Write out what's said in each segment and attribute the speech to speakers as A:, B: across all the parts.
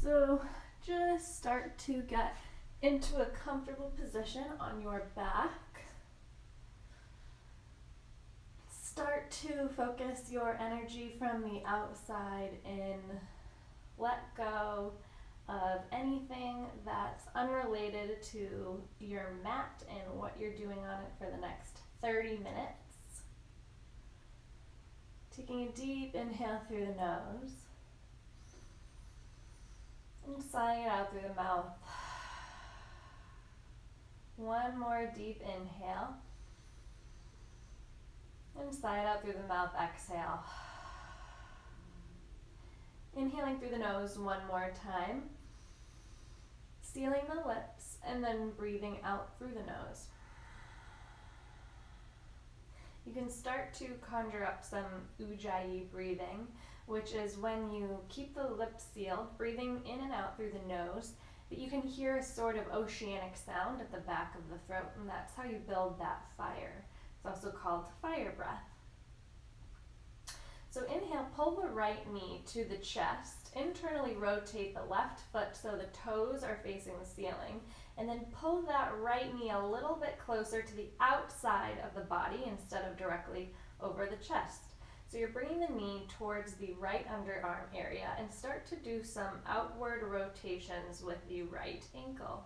A: So just start to get into a comfortable position on your back. Start to focus your energy from the outside in. Let go of anything that's unrelated to your mat and what you're doing on it for the next 30 minutes. Taking a deep inhale through the nose and sighing it out through the mouth. One more deep inhale and sigh it out through the mouth. Exhale. Inhaling through the nose one more time, sealing the lips, and then breathing out through the nose. You can start to conjure up some ujjayi breathing, which is when you keep the lips sealed, breathing in and out through the nose, but you can hear a sort of oceanic sound at the back of the throat, and that's how you build that fire. It's also called fire breath. So inhale, pull the right knee to the chest, internally rotate the left foot so the toes are facing the ceiling, and then pull that right knee a little bit closer to the outside of the body instead of directly over the chest. So you're bringing the knee towards the right underarm area and start to do some outward rotations with the right ankle.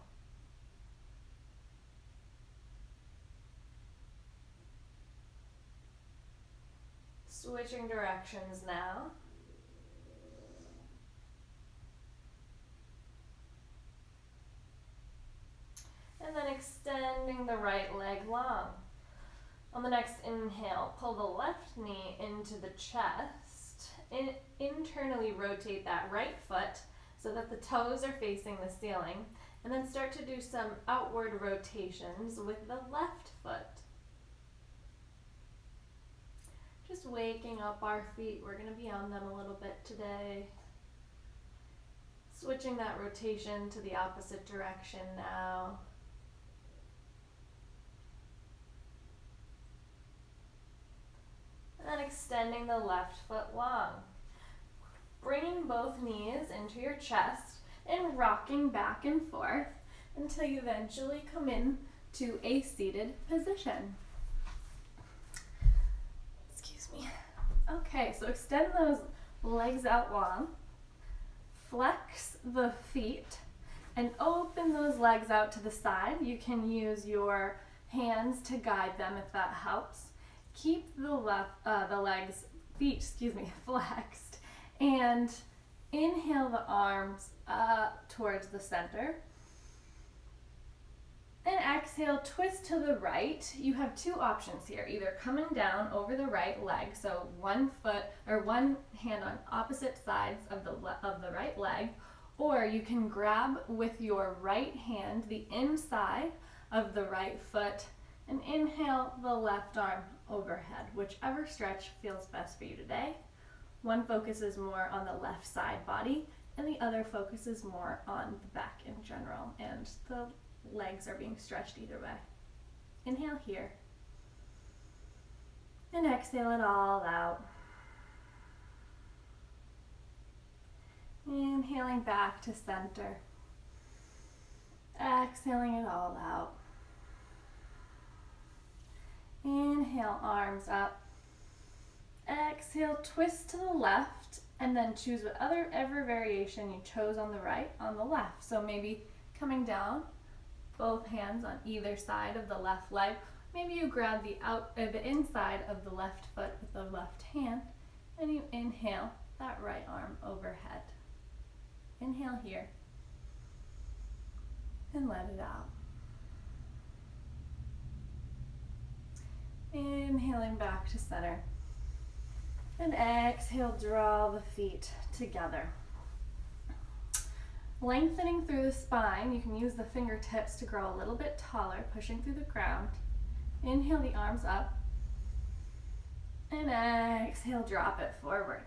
A: Switching directions now. And then extending the right leg long. On the next inhale, pull the left knee into the chest. Internally rotate that right foot so that the toes are facing the ceiling. And then start to do some outward rotations with the left foot. Just waking up our feet. We're going to be on them a little bit today. Switching that rotation to the opposite direction now. And then extending the left foot long. Bringing both knees into your chest and rocking back and forth until you eventually come in to a seated position. Okay, so extend those legs out long, flex the feet, and open those legs out to the side. You can use your hands to guide them if that helps. Keep the feet flexed, and inhale the arms up towards the center. And exhale, twist to the right. You have two options here, either coming down over the right leg, so one hand on opposite sides of the right leg, or you can grab with your right hand the inside of the right foot and inhale the left arm overhead, whichever stretch feels best for you today. One focuses more on the left side body, and the other focuses more on the back in general, and the legs are being stretched either way. Inhale here. And exhale it all out. Inhaling back to center. Exhaling it all out. Inhale, arms up. Exhale, twist to the left, and then choose whatever variation you chose on the right, on the left. So maybe coming down, both hands on either side of the left leg. Maybe you grab the inside of the left foot with the left hand, and you inhale that right arm overhead. Inhale here, and let it out. Inhaling back to center, and exhale, draw the feet together. Lengthening through the spine, you can use the fingertips to grow a little bit taller, pushing through the ground. Inhale the arms up, and exhale, drop it forward.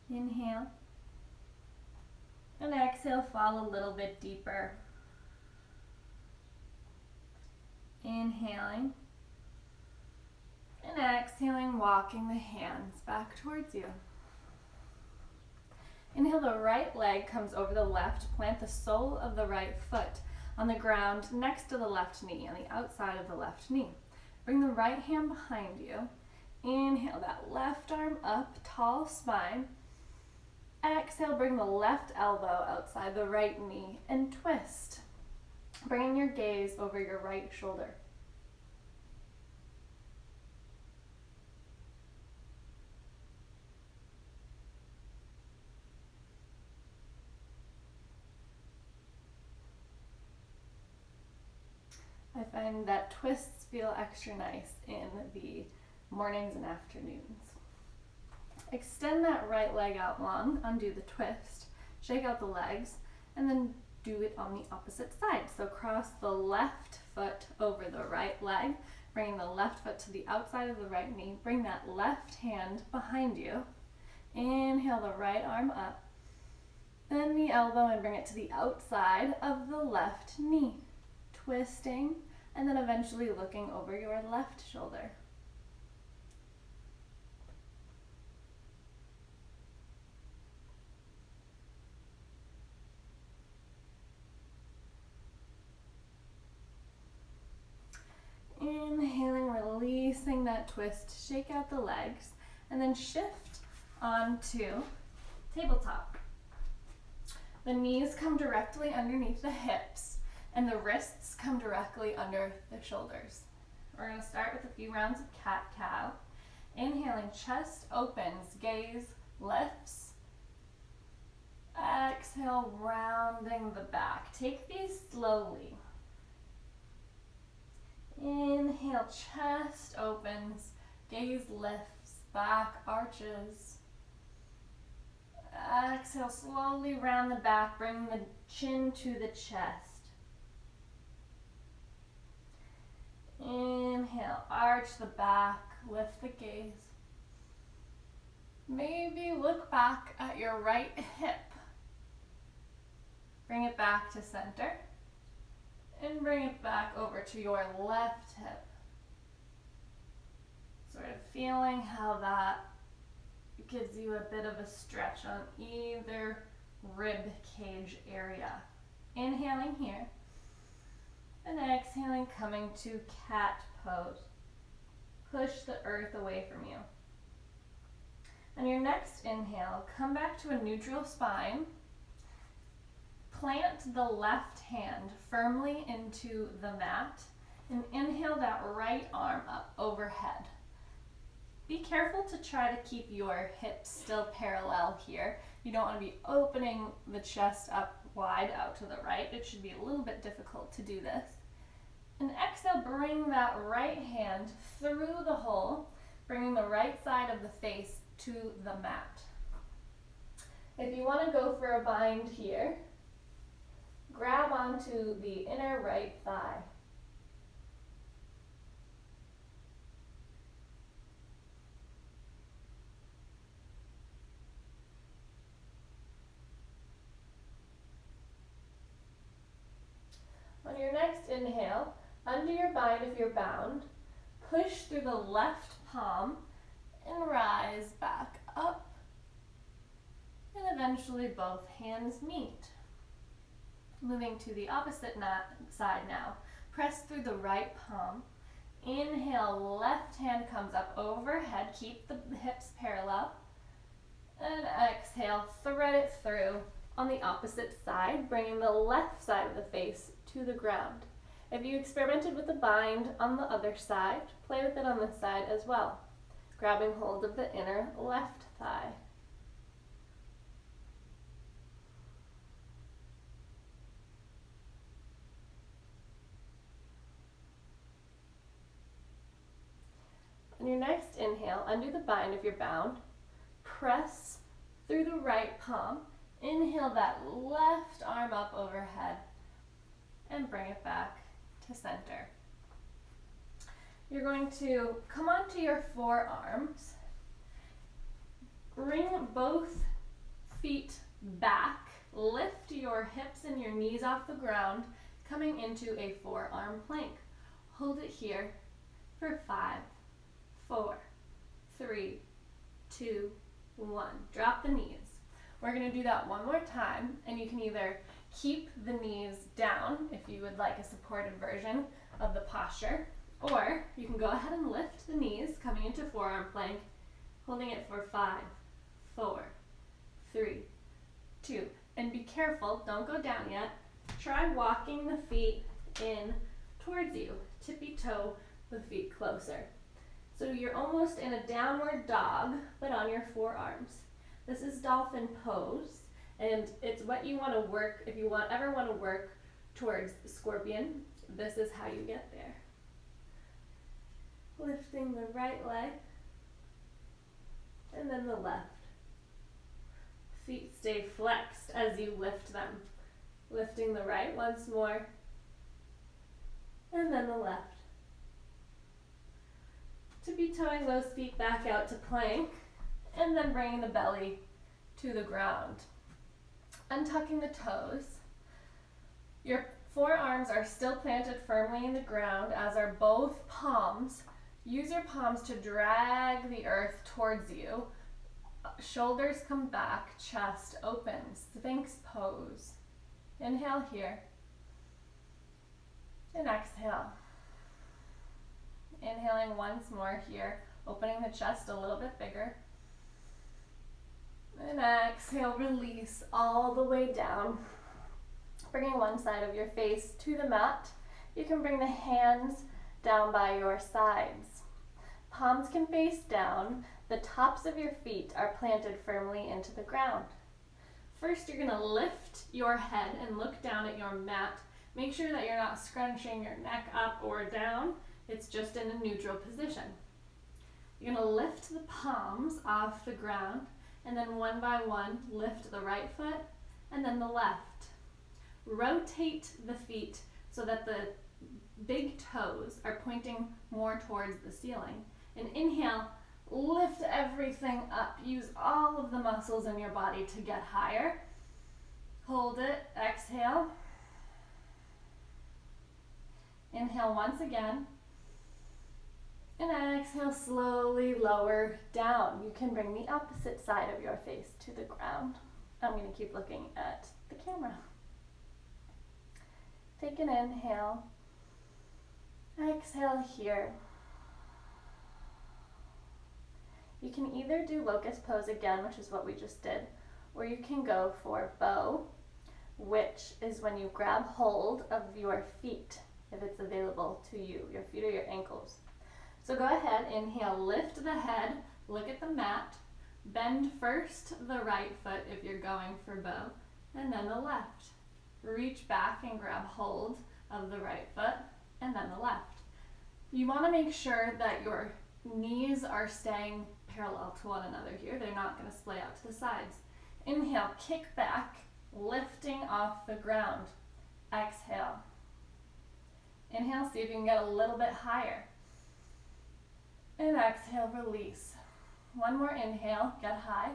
A: Inhale, and exhale, fall a little bit deeper. Inhaling, and exhaling walking the hands back towards you. Inhale, the right leg comes over the left. Plant the sole of the right foot on the ground next to the left knee, on the outside of the left knee. Bring the right hand behind you. Inhale, that left arm up, tall spine. Exhale, bring the left elbow outside the right knee and twist. Bringing your gaze over your right shoulder. I find that twists feel extra nice in the mornings and afternoons. Extend that right leg out long, undo the twist, shake out the legs, and then do it on the opposite side. So cross the left foot over the right leg, bringing the left foot to the outside of the right knee. Bring that left hand behind you. Inhale the right arm up, bend the elbow and bring it to the outside of the left knee. Twisting, and then eventually looking over your left shoulder. Inhaling, releasing that twist, shake out the legs, and then shift onto tabletop. The knees come directly underneath the hips, and the wrists come directly under the shoulders. We're going to start with a few rounds of cat-cow. Inhaling, chest opens, gaze lifts. Exhale, rounding the back. Take these slowly. Inhale, chest opens, gaze lifts, back arches. Exhale, slowly round the back, bring the chin to the chest. Inhale, arch the back, lift the gaze. Maybe look back at your right hip. Bring it back to center. And bring it back over to your left hip. Sort of feeling how that gives you a bit of a stretch on either rib cage area. Inhaling here. And exhaling, coming to cat pose. Push the earth away from you. On your next inhale, come back to a neutral spine. Plant the left hand firmly into the mat and inhale that right arm up overhead. Be careful to try to keep your hips still parallel here. You don't want to be opening the chest up wide out to the right. It should be a little bit difficult to do this. And exhale, bring that right hand through the hole, bringing the right side of the face to the mat. If you want to go for a bind here, grab onto the inner right thigh. On your next inhale, undo your bind if you're bound, push through the left palm and rise back up, and eventually both hands meet. Moving to the opposite side now. Press through the right palm. Inhale, left hand comes up overhead. Keep the hips parallel. And exhale, thread it through on the opposite side, bringing the left side of the face to the ground. If you experimented with the bind on the other side, play with it on this side as well. Grabbing hold of the inner left thigh. On your next inhale, undo the bind if you're bound. Press through the right palm. Inhale that left arm up overhead and bring it back to center. You're going to come onto your forearms. Bring both feet back. Lift your hips and your knees off the ground, coming into a forearm plank. Hold it here for 5, 4, 2, 1. Drop the knees. We're going to do that one more time, and you can either keep the knees down if you would like a supported version of the posture, or you can go ahead and lift the knees, coming into forearm plank, holding it for 5, 4, 3, 2. And be careful, don't go down yet. Try walking the feet in towards you, tippy-toe the feet closer. So you're almost in a downward dog, but on your forearms. This is dolphin pose, and it's what you want to work. If you ever want to work towards scorpion, this is how you get there. Lifting the right leg, and then the left. Feet stay flexed as you lift them. Lifting the right once more, and then the left. Tippy-toeing those feet back out to plank, and then bringing the belly to the ground. Untucking the toes. Your forearms are still planted firmly in the ground, as are both palms. Use your palms to drag the earth towards you. Shoulders come back, chest opens, Sphinx pose. Inhale here, and exhale. Inhaling once more here, opening the chest a little bit bigger. And exhale, release all the way down. Bringing one side of your face to the mat. You can bring the hands down by your sides. Palms can face down. The tops of your feet are planted firmly into the ground. First, you're going to lift your head and look down at your mat. Make sure that you're not scrunching your neck up or down. It's just in a neutral position. You're going to lift the palms off the ground, and then one by one, lift the right foot and then the left. Rotate the feet so that the big toes are pointing more towards the ceiling. And inhale, lift everything up. Use all of the muscles in your body to get higher. Hold it, exhale. Inhale once again. And exhale, slowly lower down. You can bring the opposite side of your face to the ground. I'm going to keep looking at the camera. Take an inhale. Exhale here. You can either do locust pose again, which is what we just did, or you can go for bow, which is when you grab hold of your feet, if it's available to you, your feet or your ankles. So go ahead, inhale, lift the head, look at the mat, bend first the right foot if you're going for bow, and then the left. Reach back and grab hold of the right foot, and then the left. You want to make sure that your knees are staying parallel to one another here. They're not going to splay out to the sides. Inhale, kick back, lifting off the ground. Exhale. Inhale, see if you can get a little bit higher. And exhale, release. One more inhale, get high.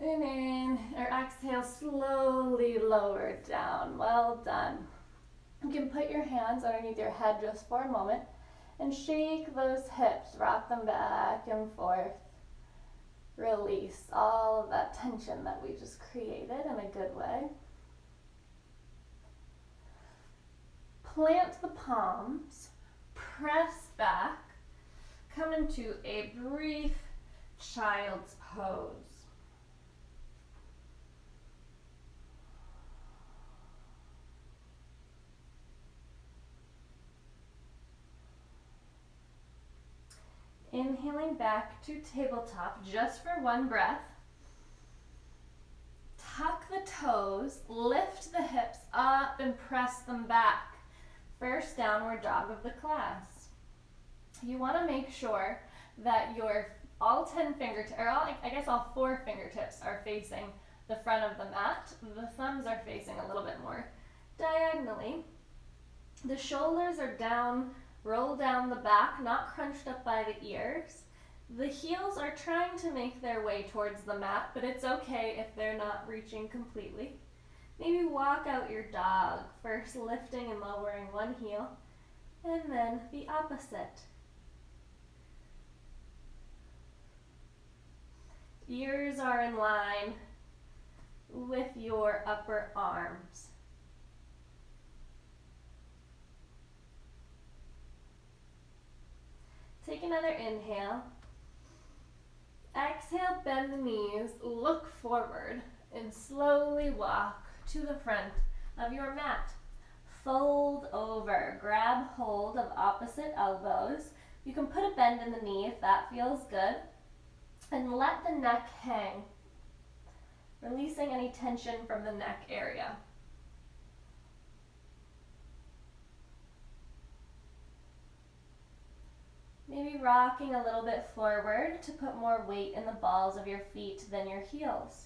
A: And exhale, slowly lower down. Well done. You can put your hands underneath your head just for a moment and shake those hips, rock them back and forth. Release all of that tension that we just created in a good way. Plant the palms, press back, come into a brief child's pose. Inhaling back to tabletop just for one breath. Tuck the toes, lift the hips up and press them back. First downward dog of the class. You want to make sure that your all 10 fingertips, or all 4 fingertips are facing the front of the mat. The thumbs are facing a little bit more diagonally. The shoulders are down. Roll down the back, not crunched up by the ears. The heels are trying to make their way towards the mat, but it's okay if they're not reaching completely. Maybe walk out your dog, first lifting and lowering one heel, and then the opposite. are in line with your upper arms. Take another inhale. Exhale, bend the knees, look forward, and slowly walk to the front of your mat. Fold over, grab hold of opposite elbows. You can put a bend in the knee if that feels good. And let the neck hang, releasing any tension from the neck area. Maybe rocking a little bit forward to put more weight in the balls of your feet than your heels.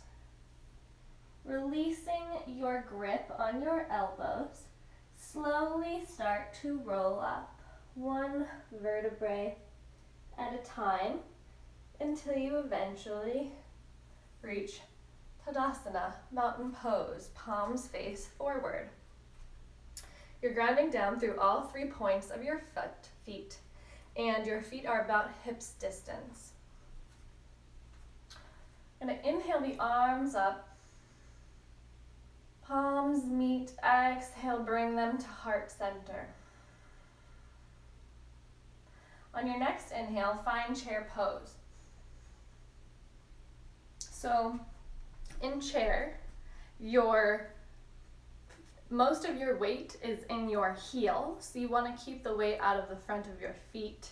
A: Releasing your grip on your elbows, slowly start to roll up, one vertebrae at a time, until you eventually reach Tadasana, mountain pose, palms face forward. You're grounding down through all 3 points of your feet, and your feet are about hips distance. I'm going to inhale the arms up, palms meet, exhale, bring them to heart center. On your next inhale, find chair pose. So in chair, most of your weight is in your heel, so you want to keep the weight out of the front of your feet.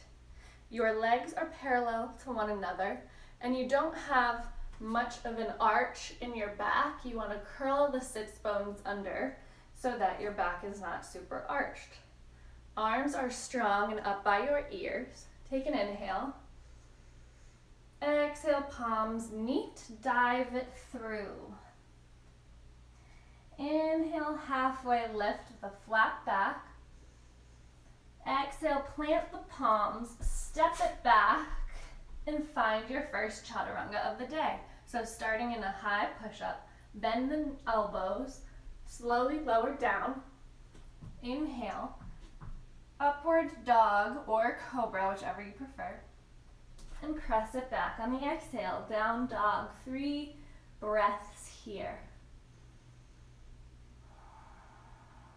A: Your legs are parallel to one another, and you don't have much of an arch in your back. You want to curl the sits bones under so that your back is not super arched. Arms are strong and up by your ears. Take an inhale. Exhale, palms meet, dive it through. Inhale, halfway lift with a flat back. Exhale, plant the palms, step it back, and find your first chaturanga of the day. So starting in a high push-up, bend the elbows, slowly lower down. Inhale, upward dog or cobra, whichever you prefer. And press it back on the exhale, down dog, 3 breaths here.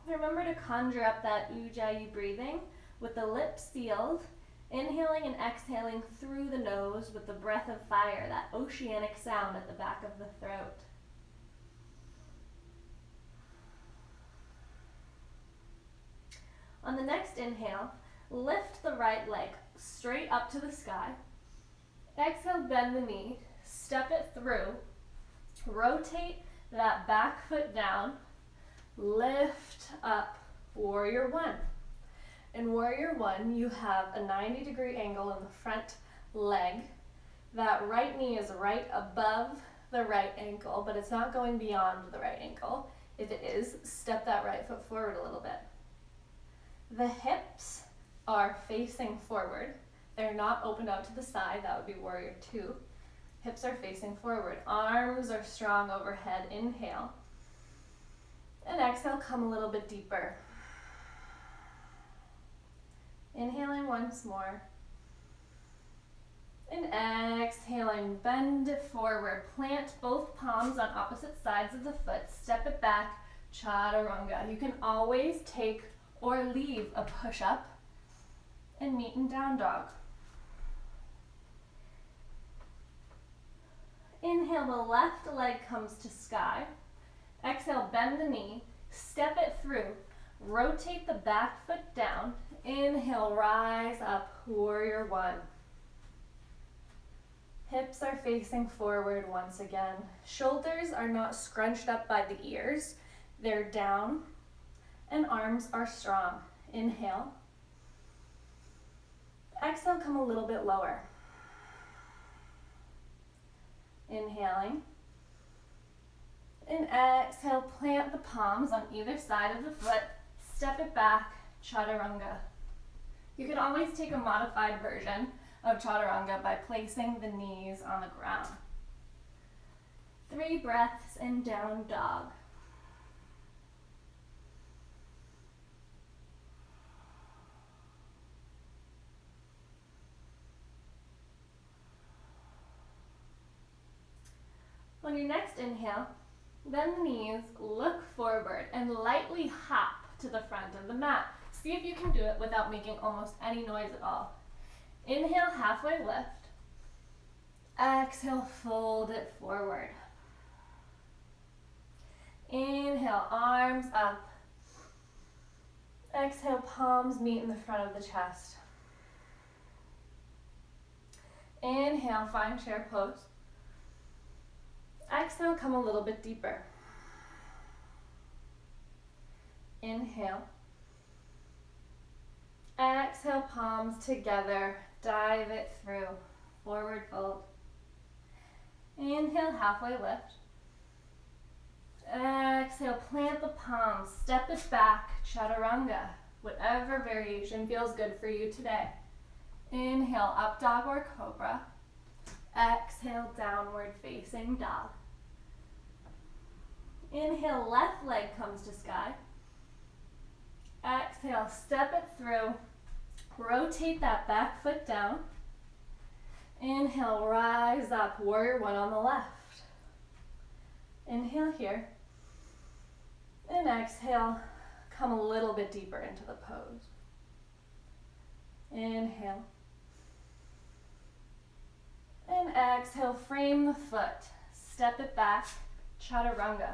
A: Remember to conjure up that ujjayi breathing with the lips sealed, inhaling and exhaling through the nose with the breath of fire, that oceanic sound at the back of the throat. On the next inhale, lift the right leg straight up to the sky. Exhale, bend the knee, step it through, rotate that back foot down, lift up, warrior one. In warrior one, you have a 90-degree angle in the front leg. That right knee is right above the right ankle, but it's not going beyond the right ankle. If it is, step that right foot forward a little bit. The hips are facing forward. They're not opened out to the side. That would be warrior two. Hips are facing forward. Arms are strong overhead. Inhale. And exhale, come a little bit deeper. Inhaling once more. And exhaling, bend it forward. Plant both palms on opposite sides of the foot. Step it back, chaturanga. You can always take or leave a push-up and meet in down dog. Inhale, the left leg comes to sky. Exhale, bend the knee, step it through, rotate the back foot down. Inhale, rise up, warrior one. Hips are facing forward once again. Shoulders are not scrunched up by the ears. They're down, and arms are strong. Inhale. Exhale, come a little bit lower. Inhaling. And exhale, plant the palms on either side of the foot. Step it back, chaturanga. You can always take a modified version of chaturanga by placing the knees on the ground. 3 breaths in down dog. On your next inhale, bend the knees, look forward, and lightly hop to the front of the mat. See if you can do it without making almost any noise at all. Inhale, halfway lift. Exhale, fold it forward. Inhale, arms up. Exhale, palms meet in the front of the chest. Inhale, find chair pose. Exhale, come a little bit deeper. Inhale. Exhale, palms together, dive it through, forward fold. Inhale, halfway lift. Exhale, plant the palms, step it back, chaturanga. Whatever variation feels good for you today. Inhale, up dog or cobra. Exhale, downward facing dog. Inhale, left leg comes to sky. Exhale, step it through. Rotate that back foot down. Inhale, rise up, warrior one on the left. Inhale here. And exhale, come a little bit deeper into the pose. Inhale. And exhale, frame the foot. Step it back, chaturanga.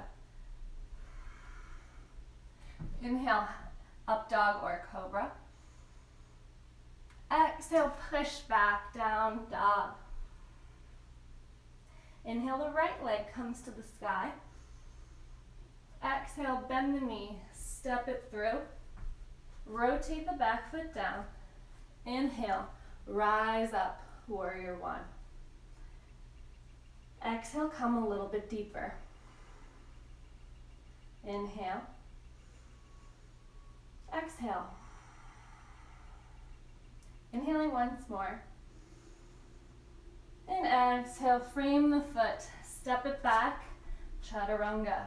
A: Inhale, up dog or cobra. Exhale, push back, down dog. Inhale, the right leg comes to the sky. Exhale, bend the knee, step it through. Rotate the back foot down. Inhale, rise up, warrior one. Exhale, come a little bit deeper. Inhale. Exhale. Inhaling once more. And exhale, frame the foot, step it back, chaturanga.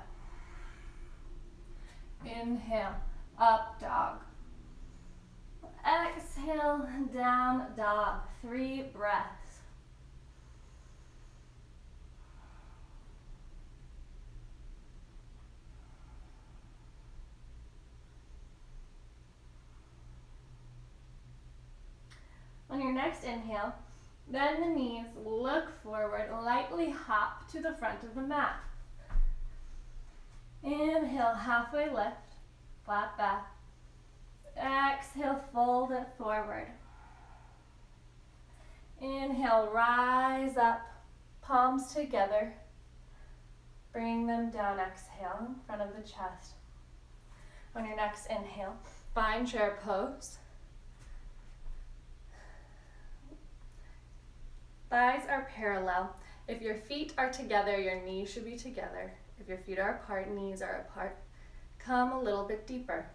A: Inhale, up dog. Exhale, down dog. 3 breaths. On your next inhale, bend the knees, look forward, lightly hop to the front of the mat. Inhale, halfway lift, flat back. Exhale, fold it forward. Inhale, rise up, palms together. Bring them down, exhale, in front of the chest. On your next inhale, find chair pose. Thighs are parallel. If your feet are together, your knees should be together. If your feet are apart, knees are apart. Come a little bit deeper.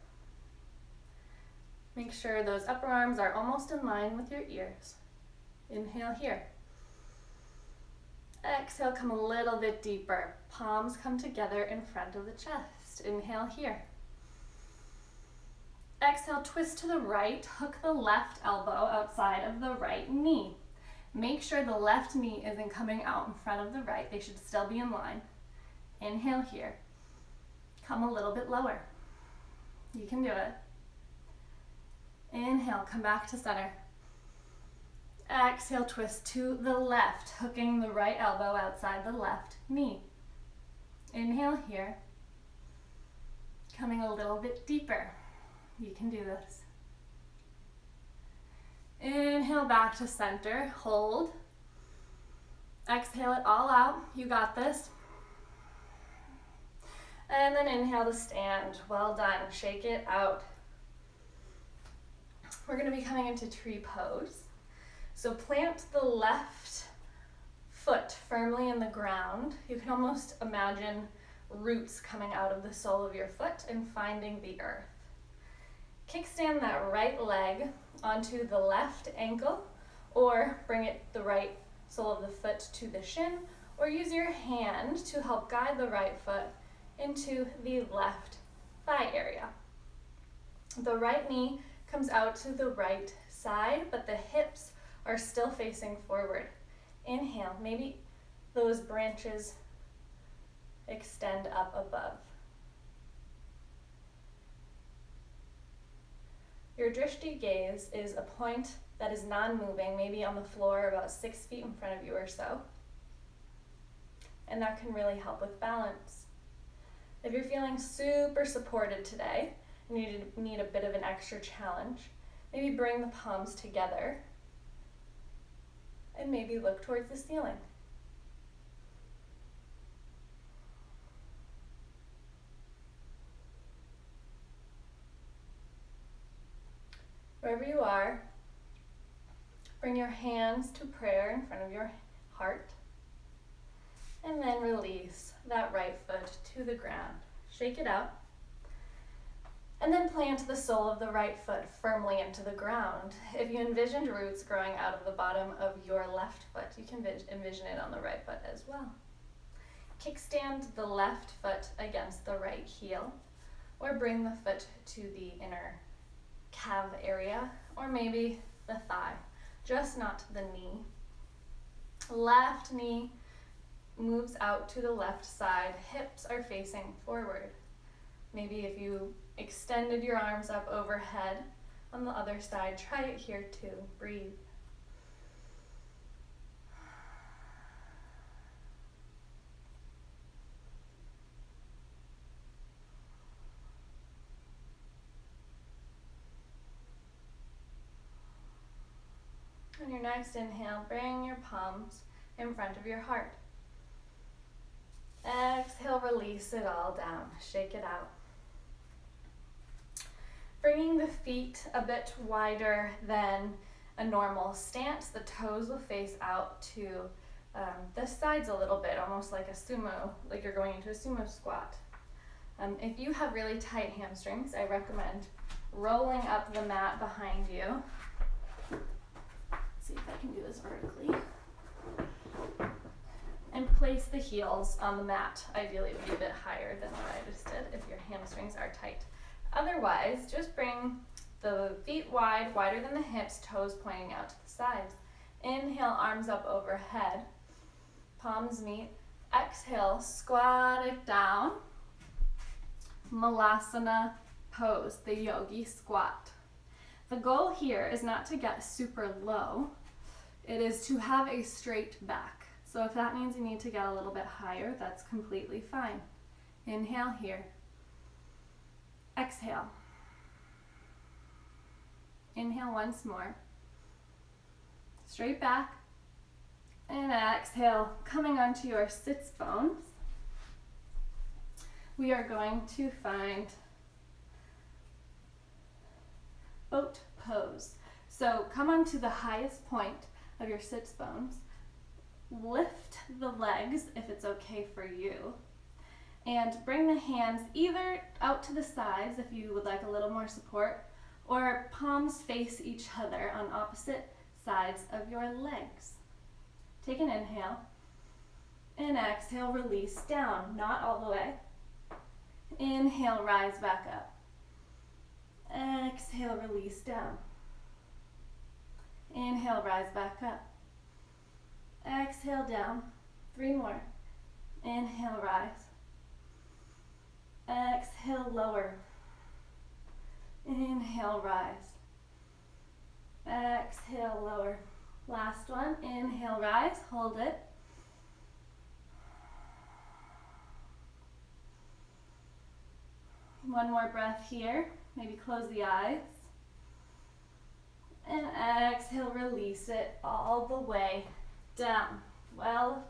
A: Make sure those upper arms are almost in line with your ears. Inhale here. Exhale, come a little bit deeper. Palms come together in front of the chest. Inhale here. Exhale, twist to the right. Hook the left elbow outside of the right knee. Make sure the left knee isn't coming out in front of the right. They should still be in line. Inhale here. Come a little bit lower. You can do it. Inhale, come back to center. Exhale, twist to the left, hooking the right elbow outside the left knee. Inhale here. Coming a little bit deeper. You can do this. Inhale back to center, hold. Exhale it all out, you got this. And then inhale to stand, well done, shake it out. We're gonna be coming into tree pose. So plant the left foot firmly in the ground. You can almost imagine roots coming out of the sole of your foot and finding the earth. Kickstand that right leg onto the left ankle, or bring it the right sole of the foot to the shin, or use your hand to help guide the right foot into the left thigh area. The right knee comes out to the right side, but the hips are still facing forward. Inhale, maybe those branches extend up above. Your drishti gaze is a point that is non-moving, maybe on the floor about 6 feet in front of you or so. And that can really help with balance. If you're feeling super supported today and you need a bit of an extra challenge, maybe bring the palms together and maybe look towards the ceiling. Wherever you are, bring your hands to prayer in front of your heart, and then release that right foot to the ground. Shake it out, and then plant the sole of the right foot firmly into the ground. If you envisioned roots growing out of the bottom of your left foot, you can envision it on the right foot as well. Kickstand the left foot against the right heel, or bring the foot to the inner calf area, or maybe the thigh, just not the knee. Left knee moves out to the left side, hips are facing forward. Maybe if you extended your arms up overhead on the other side, try it here too. Breathe. On your next inhale, bring your palms in front of your heart. Exhale, release it all down. Shake it out. Bringing the feet a bit wider than a normal stance, the toes will face out to the sides a little bit, almost like a sumo, like you're going into a sumo squat. If you have really tight hamstrings, I recommend rolling up the mat behind you. See if I can do this vertically. And place the heels on the mat. Ideally, it would be a bit higher than what I just did if your hamstrings are tight. Otherwise, just bring the feet wide, wider than the hips, toes pointing out to the sides. Inhale, arms up overhead, palms meet. Exhale, squat it down. Malasana pose, the yogi squat. The goal here is not to get super low. It is to have a straight back. So if that means you need to get a little bit higher, that's completely fine. Inhale here. Exhale. Inhale once more. Straight back. And exhale, coming onto your sits bones. We are going to find boat pose. So come onto the highest point of your sits bones. Lift the legs if it's okay for you. And bring the hands either out to the sides if you would like a little more support, or palms face each other on opposite sides of your legs. Take an inhale, and exhale, release down, not all the way. Inhale, rise back up. Exhale, release down. Inhale, rise back up. Exhale, down. 3 more. Inhale, rise. Exhale, lower. Inhale, rise. Exhale, lower. Last one. Inhale, rise. Hold it. One more breath here. Maybe close the eyes. And exhale, release it all the way down. Well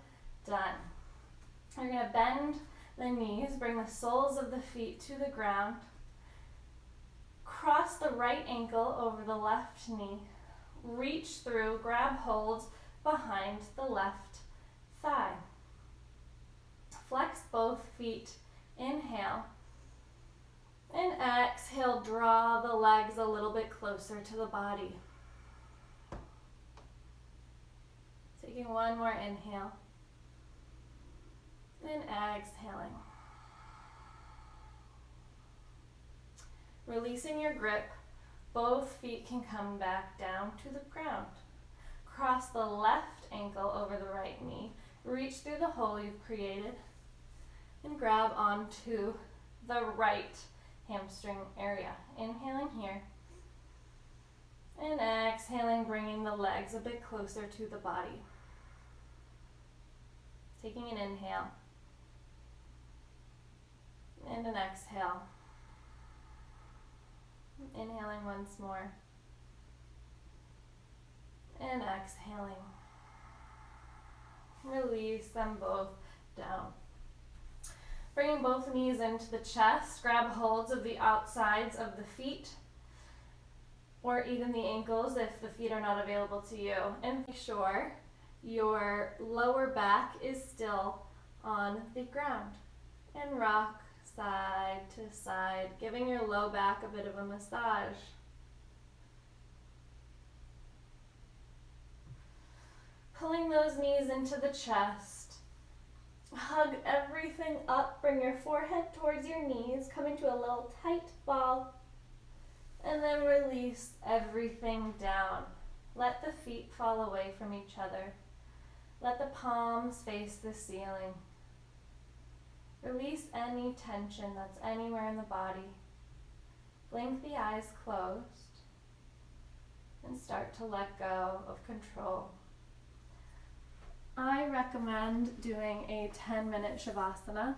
A: done. You're going to bend the knees, bring the soles of the feet to the ground. Cross the right ankle over the left knee. Reach through, grab hold behind the left thigh. Flex both feet. Inhale. And exhale, draw the legs a little bit closer to the body. Taking one more inhale. And exhaling. Releasing your grip, both feet can come back down to the ground. Cross the left ankle over the right knee. Reach through the hole you've created. and grab onto the right hamstring area. Inhaling here. And exhaling, bringing the legs a bit closer to the body. Taking an inhale. And an exhale. Inhaling once more. And exhaling. Release them both down. Bringing both knees into the chest, grab holds of the outsides of the feet, or even the ankles if the feet are not available to you. And make sure your lower back is still on the ground. And rock side to side, giving your low back a bit of a massage. Pulling those knees into the chest. Hug everything up. Bring your forehead towards your knees. Come into a little tight ball. And then release everything down. Let the feet fall away from each other. Let the palms face the ceiling. Release any tension that's anywhere in the body. Blink the eyes closed. And start to let go of control. I recommend doing a 10-minute Shavasana